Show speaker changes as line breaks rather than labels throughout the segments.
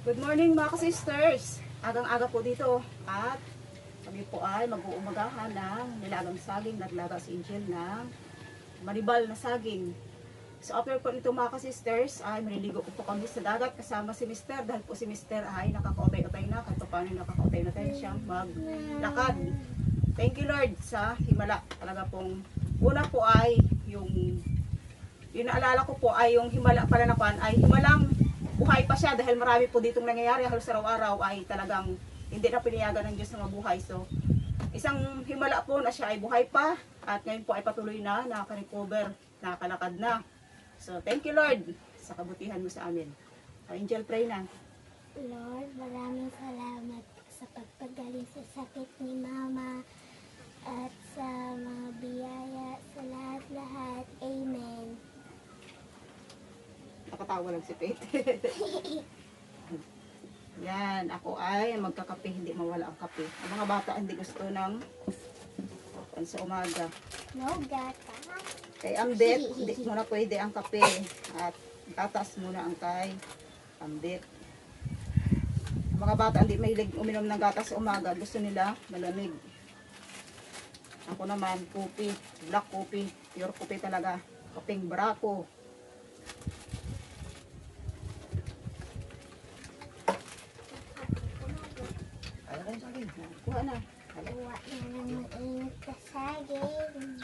Good morning mga ka-sisters. Agang-aga po dito at kami po ay mag-uumagahan ng nilagang saging. Naglaga si Angel ng manibal na saging. So after po nito mga ka-sisters ay maniligo po kami sa dagat kasama si Mister. Dahil po si Mister ay nakakautay-utay na. Kahit paano nakakautay na tayo siyang maglakad. Thank you Lord sa himala. Talaga pong una po ay yung naalala ko po ay yung himala pala na pan ay himalang buhay pa siya dahil marami po ditong nangyayari halos araw-araw ay talagang hindi na pinayagan ng Diyos na mabuhay. So isang himala po na siya ay buhay pa at ngayon po ay patuloy na nakaka-recover, nakakalakad na. So thank you Lord sa kabutihan mo sa amin. Angel, pray na.
Lord, maraming salamat sa pagpagaling sa sakit ni Mama at sa mga biyaya sa lahat-lahat. Amen.
Nakatawa lang si Pete. Yan, ako ay magkakape, hindi mawala ang kape. Ang mga bata hindi gusto ng sa umaga.
No gata.
Kay Ambet, hindi muna pwede ang kape. At tatas muna ang kay Ambet. Ang mga bata hindi mahilig uminom ng gatas sa umaga. Gusto nila malamig. Ako naman, kopi, black coffee, pure coffee talaga. Kapeng Braco. Kuha na.
Kuha na ng mainit ka saging.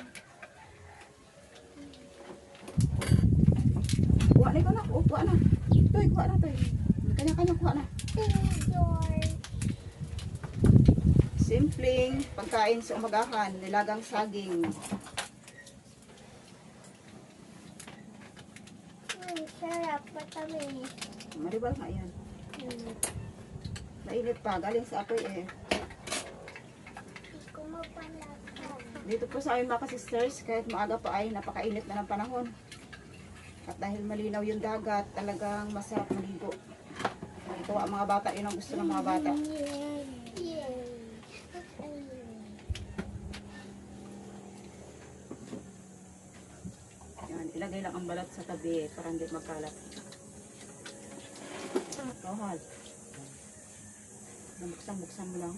Kuha na ikaw na. Kuha na. Toy, kuha na, Toy. Kanya-kanya kuha na.
Lord.
Simpleng pagkain sa umagahan. Nilagang saging.
Sarap. Matamis.
Maribal nga yan. Mainit pa. Galing sa apoy eh.
Hindi ko mapalatan.
Dito po sa amin mga sisters, kahit maaga pa ay napakainit na ng panahon. At dahil malinaw yung dagat, talagang masarap maligo. Ito ang mga bata, yun ang gusto ng mga bata.
Yay.
Yan, ilagay lang ang balat sa tabi para hindi magkalat. Kauhal. Buksan mo lang.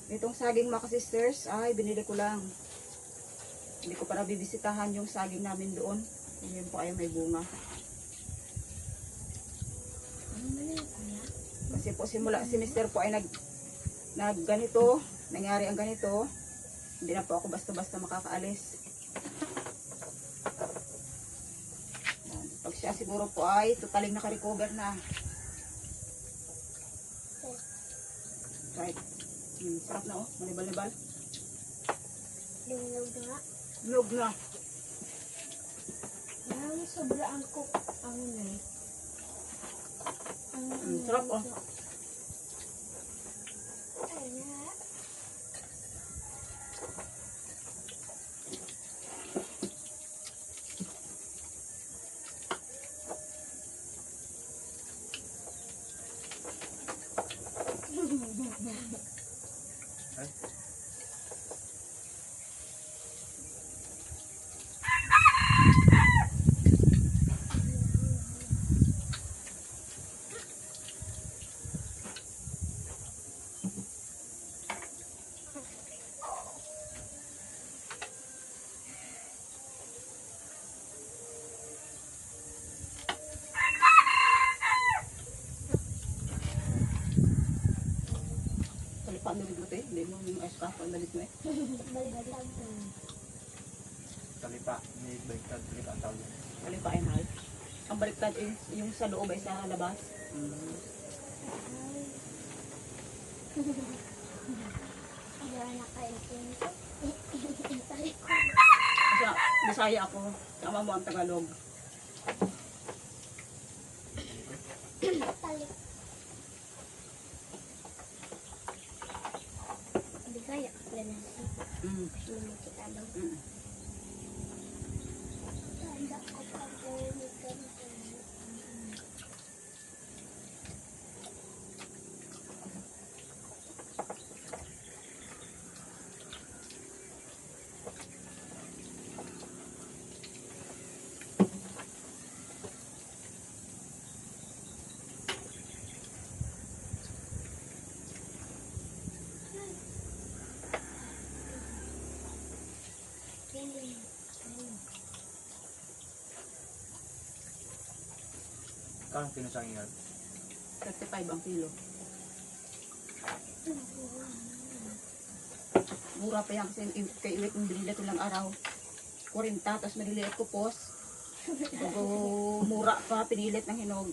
Itong saging mga sisters ay binili ko lang. Hindi ko para bibisitahan yung saging namin doon. Yun po ay may bunga. Kasi po simula si Mister po ay nag ganito, nangyari ang ganito. Hindi na po ako basta-basta makakaalis. Pag siya siguro po ay totaling naka-recover na. Right. Sarap na oh, malibal-libal.
Lumilog nga.
Log na.
Sobrang cook ang
Sarap oh. Panalig mo tayo, hindi mo yung ice cap, panalig mo eh.
Talipa, may baliktad, talipa ang tawag.
Talipa ay mahal. Ang baliktad eh, yung sa loob ay sa labas. Kasi Bisaya ako, tama mo ang Tagalog.
Kaya pala na siya. Kita daw. Tanda ko pa po.
Magkano kilo sa inyo?
35 ang kilo. Mura pa yan kasi kay iwit ng binili ko lang araw. 40, tapos maliliit ko pos. Bago mura pa, pinilit ng hinog.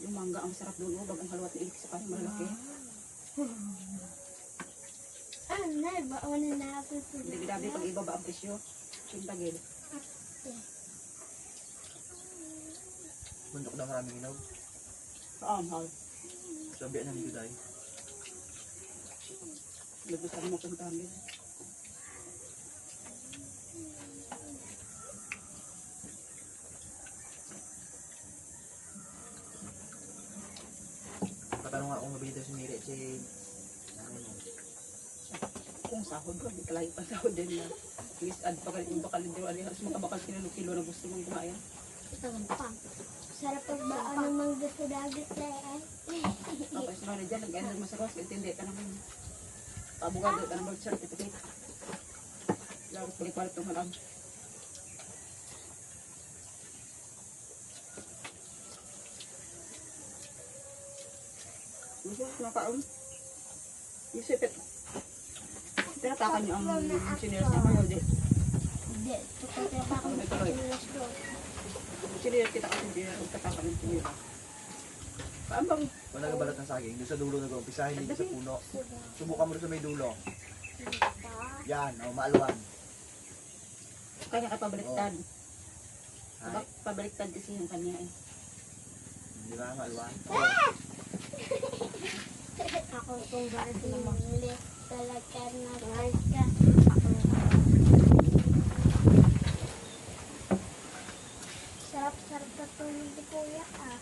Yung mangga ang sarap doon, bagang halawat na ilik sa parang malaki.
Baon na ako.
Hindi grabe pag ibaba ang presyo. Sintagil.
Bundok na maraming ilaw.
Mahal.
Sabi na dito tayo.
Nagustuhan mo puntahan din.
Patanong nga kung mabili si Miri si... Ano mo?
Kung sahod ko, di kalayo pa sahod din na. Please add pa kayo yung bakal din. Halos makabakal kilo na gusto mong kumain.
Sarap pag baon ng mangga sa dagat na eh.
Tapos na dyan, nag-ender masaros, intindi ka naman. Abogado ka ng birth certificate. Lagos pag-ipalit ng halang. Nakaon. Isipit. Tinatakan niyo ang engineers niya kayo, di.
Hindi, tukatya pa ako
Ano
sa
tuloy?
pilas ko.
Engineer kita kasi engineer, kung tatakan ng engineer. Paambang.
Kung nagabalat ng saging, doon sa dulo nag-umpisa, hindi sa puno. Subukan mo doon sa may dulo. Yan, o maaluan.
Kanya ka pabaliktad.
Ay,
Pabaliktad kasi yung kanya eh.
di ba, maaluan?
Ako kung gardiling talaga na marka. Sarap-sarap na tulog ni Kuya ah.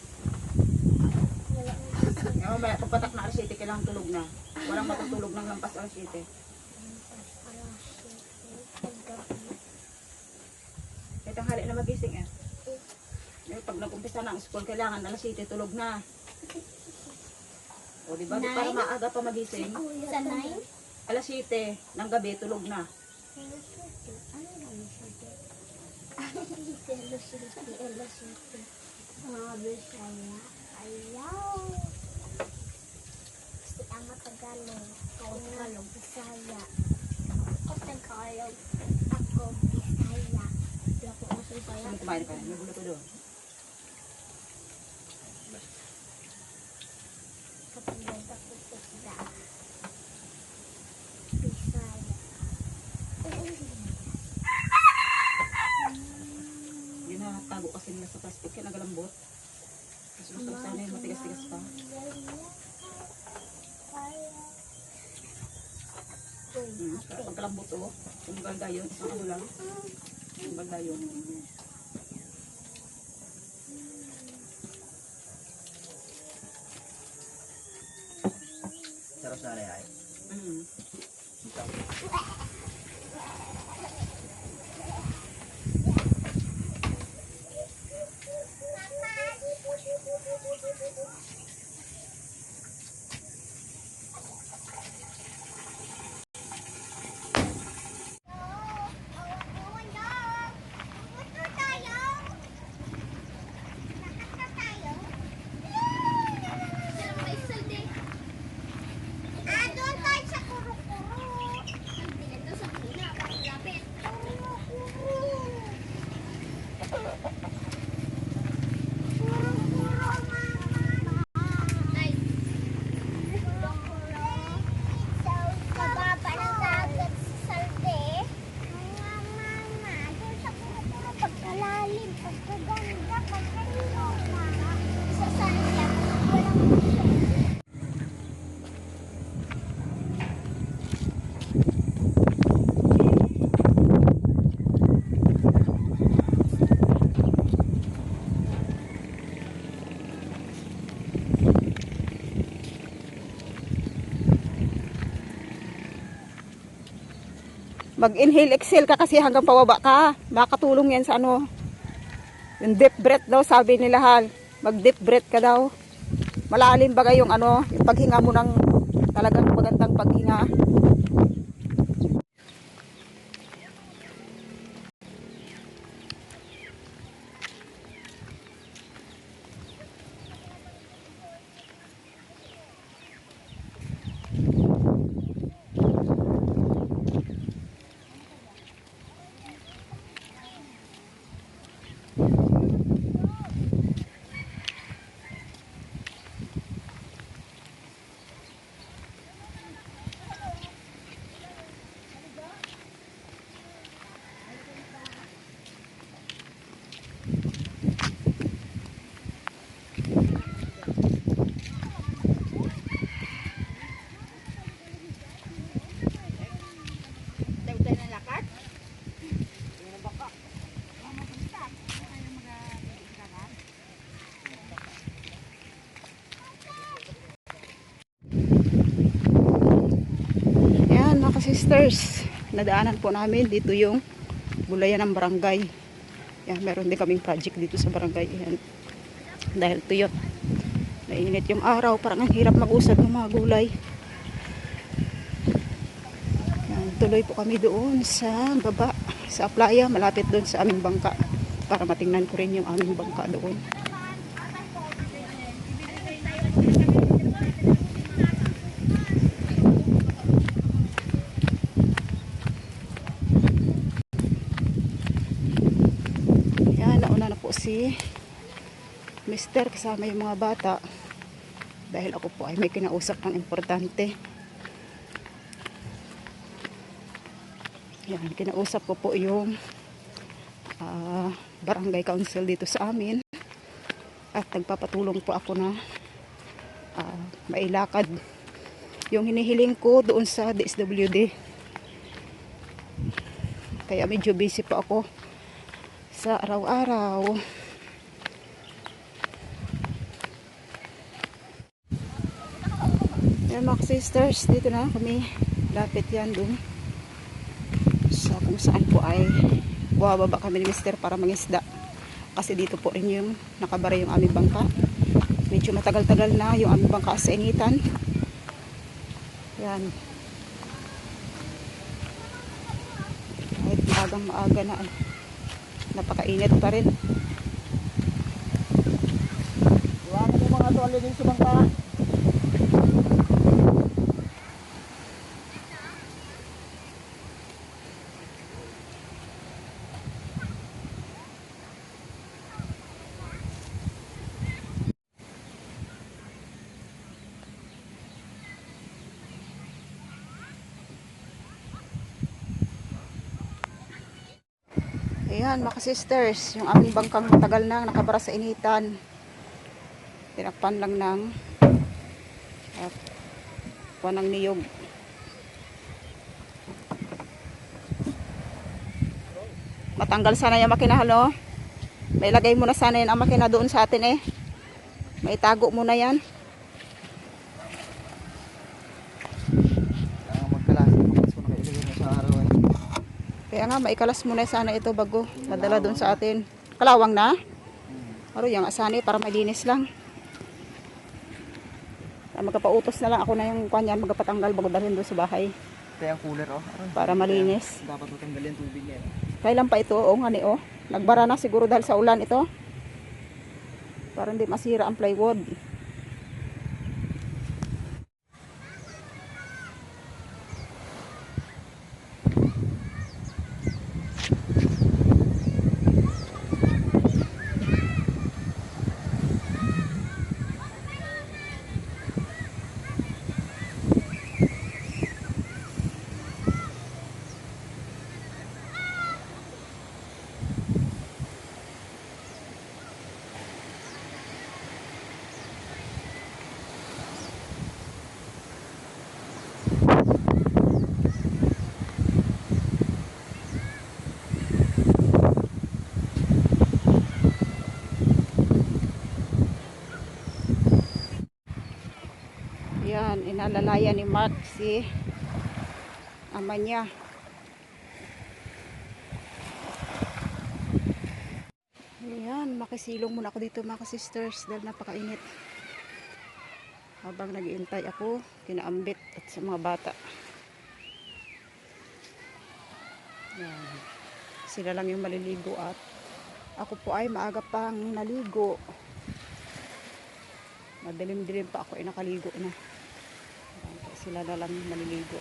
Wala na kasi.
Ngayon, pagpatak na alas 7, kailangan tulog na. Walang matutulog ng lampas alas 7. Kaya tanghali na magising eh. Ngayon, pag nag-umpisa na ang school, kailangan alas 7, tulog na. O diba, di para maaga pa magising.
Sa 9?
Alas 7 ng gabi, tulog na.
Ano lang siya? Elusiti. Mga Bisaya. Ayaw. Gusto ang Tagalog. Ako Tagalog, Bisaya. Ako Tagalog. Ako Bisaya. Ako Bisaya.
Saan kumain ka? May gulo ko doon.
Kapag ako Bisaya. Bisaya.
Yun na, tago kasi nila sa plastic. Kaya nagalambot. Mas gusto ko sana yung matigas-tigas pa. Pagkalambot o, tunggal dayon, isang ano lang. Tunggal dayon.
Sarap na rin ay.
Mm.
Mababa ng dagat sa salde. Mama, doon sa puro-puro pagkalalim, pagkaganda, pagkalinog na. Sa salde, walang puso.
Mag-inhale, exhale ka kasi hanggang pababa ka. Makatulong yan sa ano. Yung deep breath daw, sabi nila Hal. Mag-deep breath ka daw. Malalim bagay yung ano, yung paghinga mo ng talagang magandang paghinga. sisters, nadaanan po namin dito yung gulayan ng barangay. Yan, meron din kaming project dito sa barangay. Yan. Dahil tuyot. Mainit yung araw, parang ang hirap mag-usad ng mga gulay. Yan, tuloy po kami doon sa baba, sa playa, malapit doon sa aming bangka. Para matingnan ko rin yung aming bangka doon. Yan, nauna na po si Mister kasama yung mga bata. Dahil ako po ay may kinausap ng importante. Yan, kinausap ko po yung barangay council dito sa amin. At nagpapatulong po ako na mailakad yung hinihiling ko doon sa DSWD. Kaya medyo busy po ako sa araw-araw. Yan mga sisters, dito na kami. Lapit yan doon. So kung saan po ay bumababa kami ni Mister para mangisda. Kasi dito po rin yung nakabara yung aming bangka. Medyo matagal-tagal na yung aming bangka sa initan. Yan. Kahit maagang-maaga na. Napakainit pa rin.
Iwanan yung mga tuwalya din sa bangka.
Ayan mga sisters, yung aming bangkang matagal nang nakabara sa initan. Tinakpan lang ng panang niyog. Matanggal sana yung makina, halo. May lagay mo na sana yan ang makina doon sa atin eh. May tago mo na yan.
Magkalas ko na kailagay mo sa araw eh.
Kaya nga, maikalas muna sana ito bago madala doon sa atin. Kalawang na? Aro, yung asani para malinis lang. Magkapautos na lang ako na yung kanyan, magkapatanggal bago dalhin doon sa bahay.
Kaya ang cooler oh.
Para malinis.
Dapat matanggalin tubig niya.
Kailan pa ito? Oo nga ni oh. Nagbara na siguro dahil sa ulan ito. Para hindi masira ang plywood. Yan, inalalaya ni Mark si ama niya. Ayan, makisilong muna ako dito mga sisters dahil napakainit. Habang nag-iintay ako, kinaambit at sa mga bata. Yan. Sila lang yung maliligo at ako po ay maaga pang naligo. Madilim-dilim pa ako ay nakaligo na. Sila na lang yung maliligo.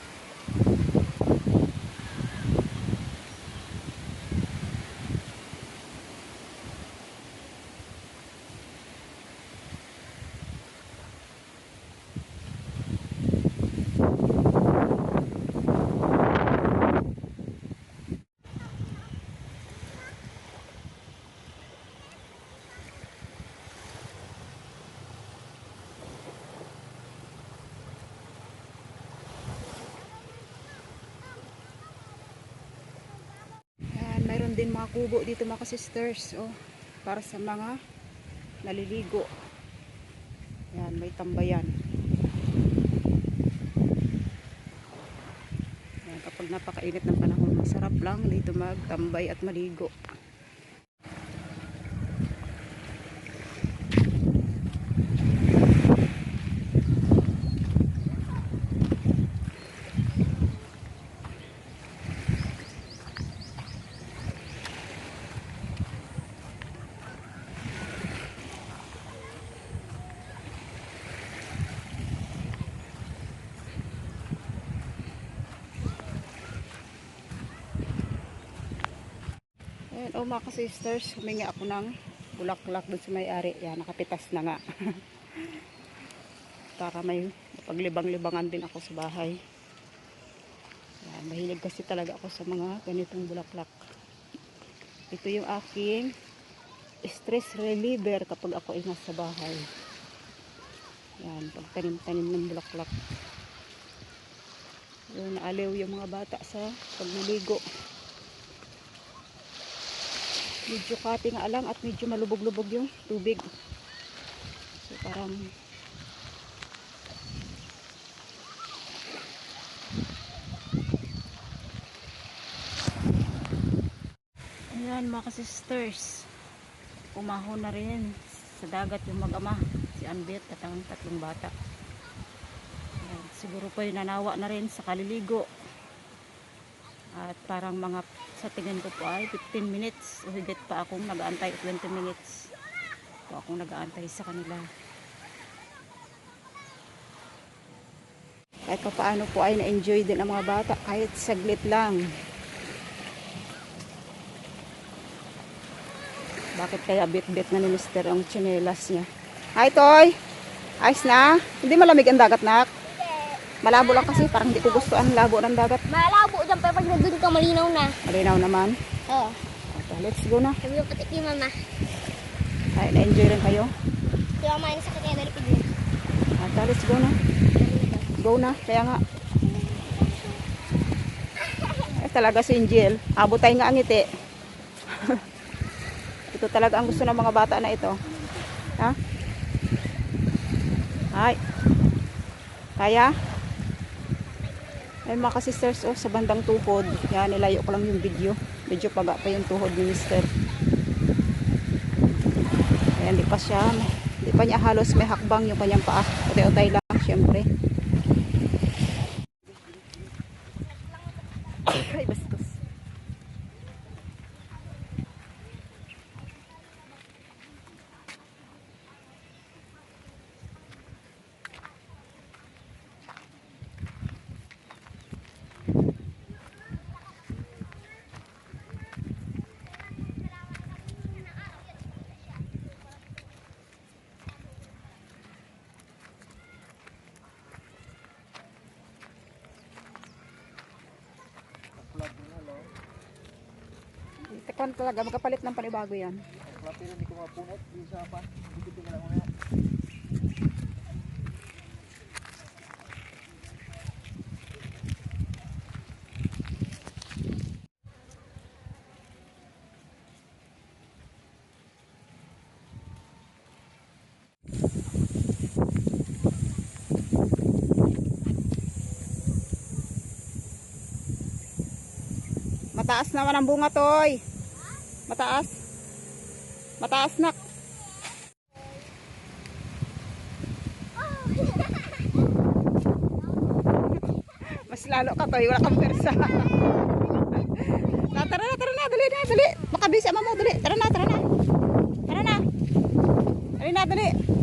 Mayroon din mga kubo dito mga sisters, oh, para sa mga naliligo. Yan, may tambayan. Yan, kapag pag napakainit ng panahon. Masarap lang dito magtambay at maligo. Ayan, oh mga sisters, humingi ako ng bulaklak doon sa may-ari. Yan, nakapitas na nga. Para may paglibang-libangan din ako sa bahay. Yan, mahilig kasi talaga ako sa mga ganitong bulaklak. Ito yung aking stress reliever kapag ako ay nasa bahay. Yan, pagtanim-tanim ng bulaklak. Yun, naaliw yung mga bata sa pagliligo. Medyo kapi nga lang at medyo malubog-lubog yung tubig. So parang ayan mga sisters, umahon na rin sa dagat yung mag-ama, si Ambit at ang tatlong bata. Ayan, siguro po nanawa na rin sa kaliligo. At parang mga sa tingin ko po ay 15 minutes o higit pa akong nag-aantay, 20 minutes po akong nag-aantay sa kanila. Kahit pa paano po ay na-enjoy din ang mga bata kahit saglit lang. Bakit kaya bit-bit na ni Mister ang tsinelas niya? Hi Toy! Ayos na? Hindi malamig ang dagat, nak? Malabo lang kasi, parang hindi ko gusto ang labo ng dagat.
Malabo dyan, pero pag nandun ka, malinaw na.
Malinaw naman.
Oo.
Okay, let's go na.
Sabi yung patik ni mama.
Ay, na-enjoy rin kayo.
Di mama, yung sakit niya, dalipid niya.
Okay, let's go na. Go na, kaya nga. Eh, talaga si Angel. Abotay nga ang ngiti. Ito talaga ang gusto ng mga bata na ito. Ha? Ay. Kaya? Ay mga sisters, oh, sa bandang tuhod. Yan, nilayo ko lang yung video. Medyo paga pa yung tuhod ni Mister. Ayan, di pa niya halos may hakbang yung kanyang paa. Utay-utay lang, syempre. Ay, bastos. Tekon talaga, magkapalit ng panibago yan.
Pero hindi ko mapunot. Isa pa. Hindi ko lang muna.
Mataas naman ang bunga, Toy. Mataas. Mataas, nak. Mas lalo ka, Toy. Wala kang persa. Tara na, tara na. Dali na, dali. Makabisi ama mo, dali. Tara na, tara na. Tara na. Dali na, dali.